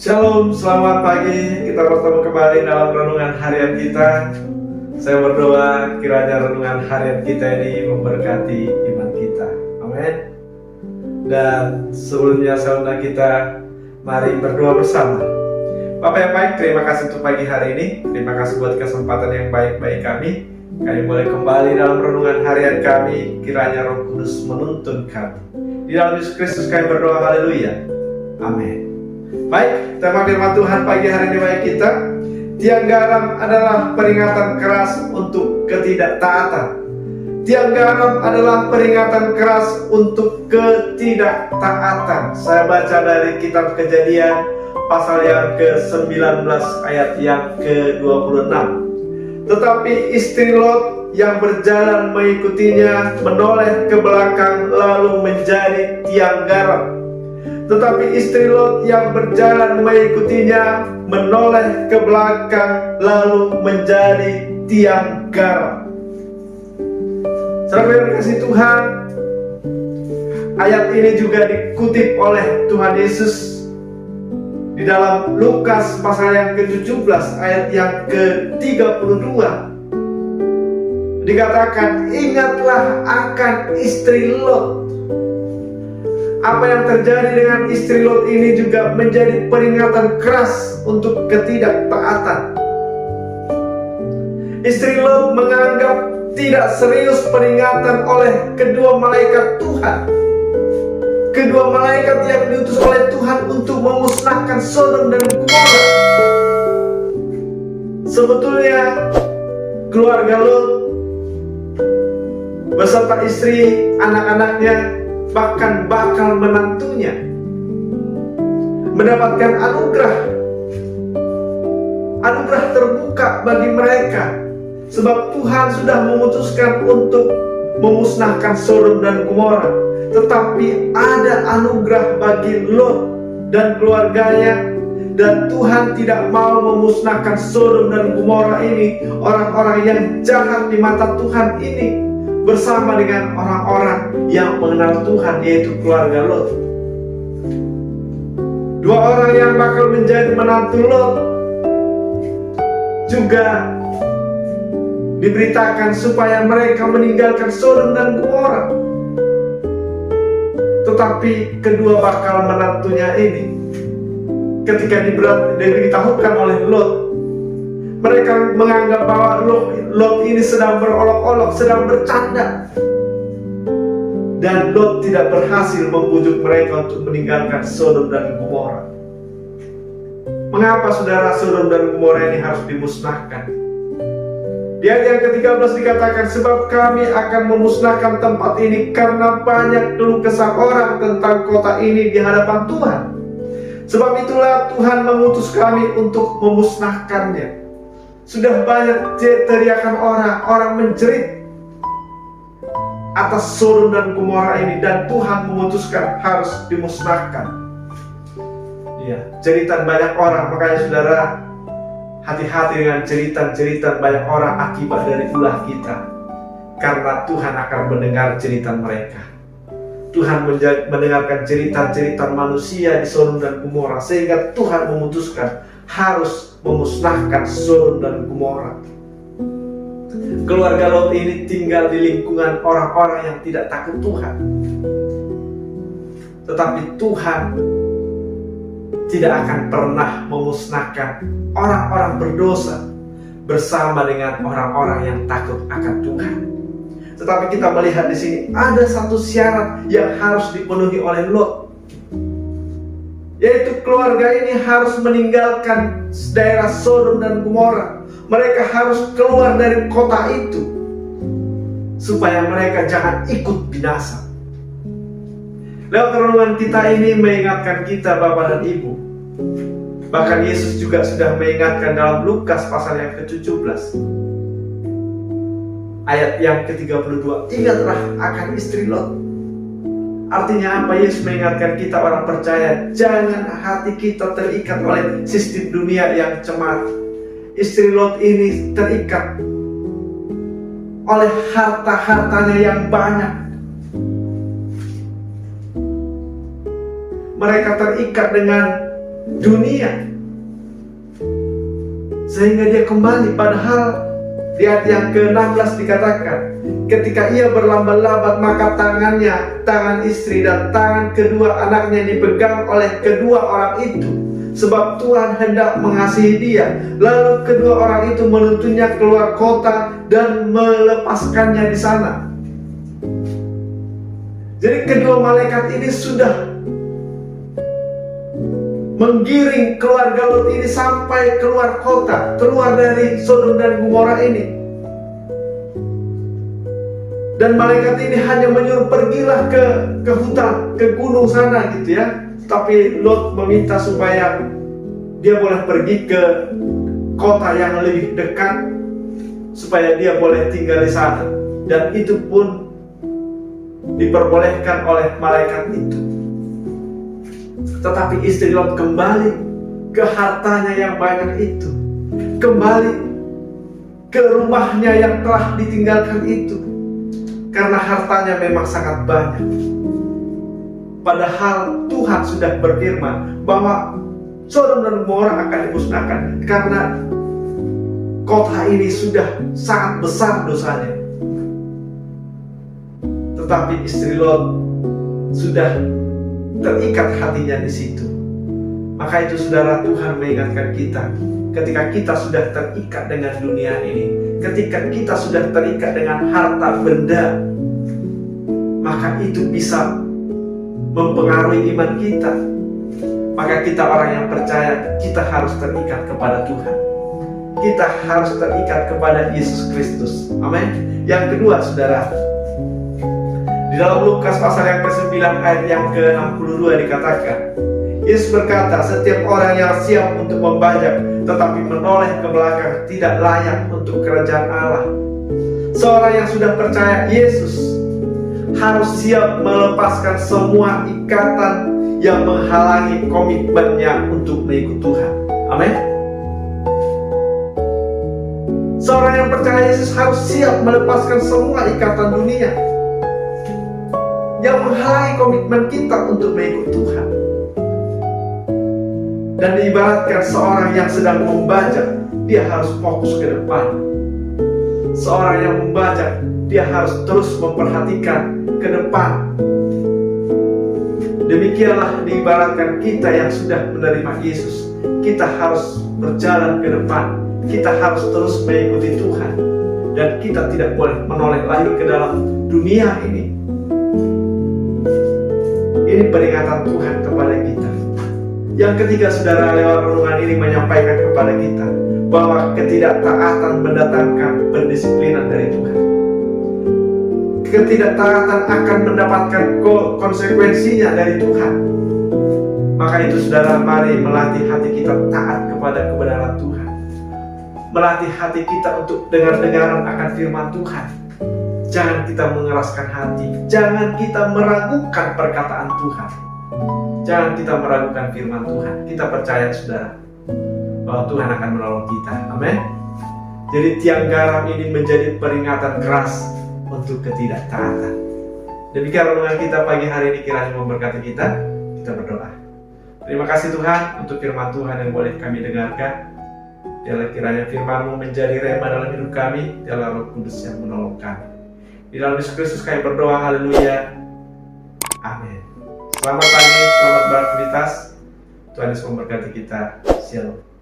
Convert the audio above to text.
Shalom, selamat pagi. Kita bertemu kembali dalam renungan harian kita. Saya berdoa kiranya renungan harian kita ini memberkati iman kita. Amin. Dan sebelumnya saya undang kita, mari berdoa bersama. Bapak yang baik, terima kasih untuk pagi hari ini. Terima kasih buat kesempatan yang baik bagi kami. Kami boleh kembali dalam renungan harian kami. Kiranya Roh Kudus menuntun kami. Di dalam Yesus Kristus kami berdoa, haleluya. Amin. Baik, tema firman Tuhan pagi hari ini bagi kita. Tiang garam adalah peringatan keras untuk ketidaktaatan. Tiang garam adalah peringatan keras untuk ketidaktaatan. Saya baca dari kitab Kejadian pasal yang ke-19 ayat yang ke-26. Tetapi istri Lot yang berjalan mengikutinya menoleh ke belakang lalu menjadi tiang garam. Tetapi istri Lot yang berjalan mengikutinya menoleh ke belakang lalu menjadi tiang garam. Saudara kasih Tuhan, ayat ini juga dikutip oleh Tuhan Yesus di dalam Lukas pasal yang ke-17 ayat yang ke-32. Dikatakan, ingatlah akan istri Lot. Apa yang terjadi dengan istri Lot ini juga menjadi peringatan keras untuk ketidaktaatan. Istri Lot menganggap tidak serius peringatan oleh kedua malaikat Tuhan. Kedua malaikat yang diutus oleh Tuhan untuk memusnahkan Sodom dan Gomora. Sebetulnya keluarga Lot beserta istri, anak-anaknya, bahkan bakal menantunya mendapatkan anugerah terbuka bagi mereka, sebab Tuhan sudah memutuskan untuk memusnahkan Sodom dan Gomora. Tetapi ada anugerah bagi Lot dan keluarganya, dan Tuhan tidak mau memusnahkan Sodom dan Gomora ini, orang-orang yang jahat di mata Tuhan ini, bersama dengan orang-orang yang mengenal Tuhan, yaitu keluarga Lot. Dua orang yang bakal menjadi menantu Lot juga diberitakan supaya mereka meninggalkan Sodom dan Gomora. Tetapi kedua bakal menantunya ini, ketika diberitahukan oleh Lot, mereka menganggap bahwa Lot ini sedang berolok-olok, sedang bercanda. Dan Lot tidak berhasil membujuk mereka untuk meninggalkan Sodom dan Gomora. Mengapa saudara Sodom dan Gomora ini harus dimusnahkan? Di ayat yang ke-13 dikatakan, sebab kami akan memusnahkan tempat ini karena banyak keluh kesah orang tentang kota ini di hadapan Tuhan. Sebab itulah Tuhan mengutus kami untuk memusnahkannya. Sudah banyak teriakan orang menjerit atas Sodom dan Gomora ini, dan Tuhan memutuskan harus dimusnahkan. Ya, jeritan banyak orang. Makanya saudara, hati-hati dengan jeritan banyak orang akibat dari ulah kita, karena Tuhan akan mendengar jeritan mereka. Tuhan mendengarkan jeritan manusia di Sodom dan Gomora, sehingga Tuhan memutuskan harus memusnahkan Sodom dan Gomora. Keluarga Lot ini tinggal di lingkungan orang-orang yang tidak takut Tuhan. Tetapi Tuhan tidak akan pernah memusnahkan orang-orang berdosa bersama dengan orang-orang yang takut akan Tuhan. Tetapi kita melihat di sini ada satu syarat yang harus dipenuhi oleh Lot, yaitu keluarga ini harus meninggalkan daerah Sodom dan Gomora. Mereka harus keluar dari kota itu supaya mereka jangan ikut binasa. Lewat renungan kita ini mengingatkan kita, Bapak dan Ibu. Bahkan Yesus juga sudah mengingatkan dalam Lukas pasal yang ke-17 ayat yang ke-32, ingatlah akan istri Lot. Artinya apa? Yesus mengingatkan kita orang percaya, jangan hati kita terikat oleh sistem dunia yang cemar. Istri Lot ini terikat oleh harta-hartanya yang banyak. Mereka terikat dengan dunia. Sehingga dia kembali, padahal di ayat yang ke-16 dikatakan, ketika ia berlambat-lambat maka tangannya, tangan istri dan tangan kedua anaknya dipegang oleh kedua orang itu, sebab Tuhan hendak mengasihi dia. Lalu kedua orang itu menuntunnya keluar kota dan melepaskannya di sana. Jadi kedua malaikat ini sudah menggiring keluarga Lot ini sampai keluar kota, keluar dari Sodom dan Gomora ini. Dan malaikat ini hanya menyuruh pergilah ke hutan, ke gunung sana gitu ya. Tapi Lot meminta supaya dia boleh pergi ke kota yang lebih dekat, supaya dia boleh tinggal di sana. Dan itu pun diperbolehkan oleh malaikat itu. Tetapi istri Lot kembali ke hartanya yang banyak itu, kembali ke rumahnya yang telah ditinggalkan itu, karena hartanya memang sangat banyak. Padahal Tuhan sudah berfirman bahwa Sodom dan Gomora akan dimusnahkan karena kota ini sudah sangat besar dosanya. Tetapi istri Lot sudah terikat hatinya di situ. Maka itu saudara, Tuhan mengingatkan kita, ketika kita sudah terikat dengan dunia ini, ketika kita sudah terikat dengan harta benda, maka itu bisa mempengaruhi iman kita. Maka kita orang yang percaya, kita harus terikat kepada Tuhan. Kita harus terikat kepada Yesus Kristus. Amin. Yang kedua saudara, di dalam Lukas pasal yang ke-9 ayat yang ke-62 dikatakan, Yesus berkata, setiap orang yang siap untuk membajak tetapi menoleh ke belakang tidak layak untuk kerajaan Allah. Seorang yang sudah percaya Yesus harus siap melepaskan semua ikatan yang menghalangi komitmennya untuk mengikut Tuhan. Amin. Seorang yang percaya Yesus harus siap melepaskan semua ikatan dunia yang menghalangi komitmen kita untuk mengikut Tuhan. Dan diibaratkan seorang yang sedang membajak, dia harus fokus ke depan. Seorang yang membajak, dia harus terus memperhatikan ke depan. Demikianlah diibaratkan kita yang sudah menerima Yesus. Kita harus berjalan ke depan. Kita harus terus mengikuti Tuhan. Dan kita tidak boleh menoleh lagi ke dalam dunia ini. Ini peringatan Tuhan kepada kita. Yang ketiga saudara, lewat renungan ini menyampaikan kepada kita bahwa ketidaktaatan mendatangkan pendisiplinan dari Tuhan. Ketidaktaatan akan mendapatkan konsekuensinya dari Tuhan. Maka itu saudara, mari melatih hati kita taat kepada kebenaran Tuhan. Melatih hati kita untuk dengar-dengaran akan firman Tuhan. Jangan kita mengeraskan hati. Jangan kita meragukan perkataan Tuhan. Jangan kita meragukan firman Tuhan. Kita percaya saudara bahwa Tuhan akan menolong kita. Amin. Jadi tiang garam ini menjadi peringatan keras untuk ketidaktaatan. Demikian renungan kita pagi hari ini, kiranya memberkati kita. Kita berdoa. Terima kasih Tuhan untuk firman Tuhan yang boleh kami dengarkan. Biarlah kiranya firman-Mu menjadi rema dalam hidup kami. Biarlah Roh Kudus yang menolong kami. Di dalam Yesus Kristus kami berdoa, haleluya, amin. Selamat pagi, selamat beraktivitas. Tuhan Yesus memberkati kita. Shalom.